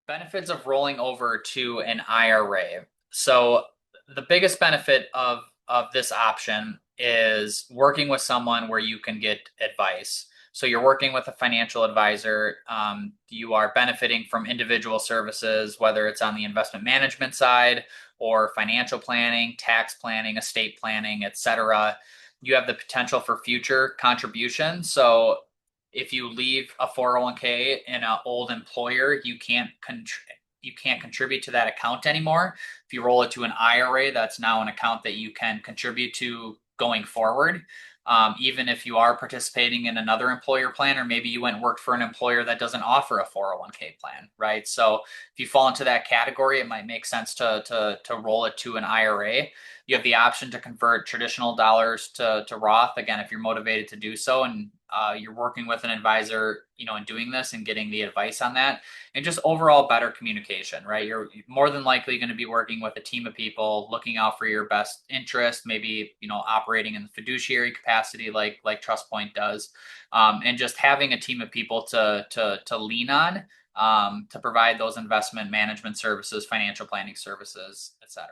Benefits of rolling over to an IRA. So the biggest benefit of this option is working with someone where you can get advice. So you're working with a financial advisor. You are benefiting from individual services, whether it's on the investment management side or financial planning, tax planning, estate planning, etc. You have the potential for future contributions. So if you leave a 401k in an old employer, you can't contribute to that account anymore. If you roll it to an IRA, that's now an account that you can contribute to going forward. Even if you are participating in another employer plan, or maybe you went and worked for an employer that doesn't offer a 401k plan, right? So if you fall into that category, it might make sense to roll it to an IRA. You have the option to convert traditional dollars to Roth again if you're motivated to do so, and you're working with an advisor, in doing this and getting the advice on that, and just overall better communication, right? You're more than likely going to be working with a team of people, looking out for your best interest, maybe operating in the fiduciary capacity like TrustPoint does, and just having a team of people to lean on to provide those investment management services, financial planning services, etc.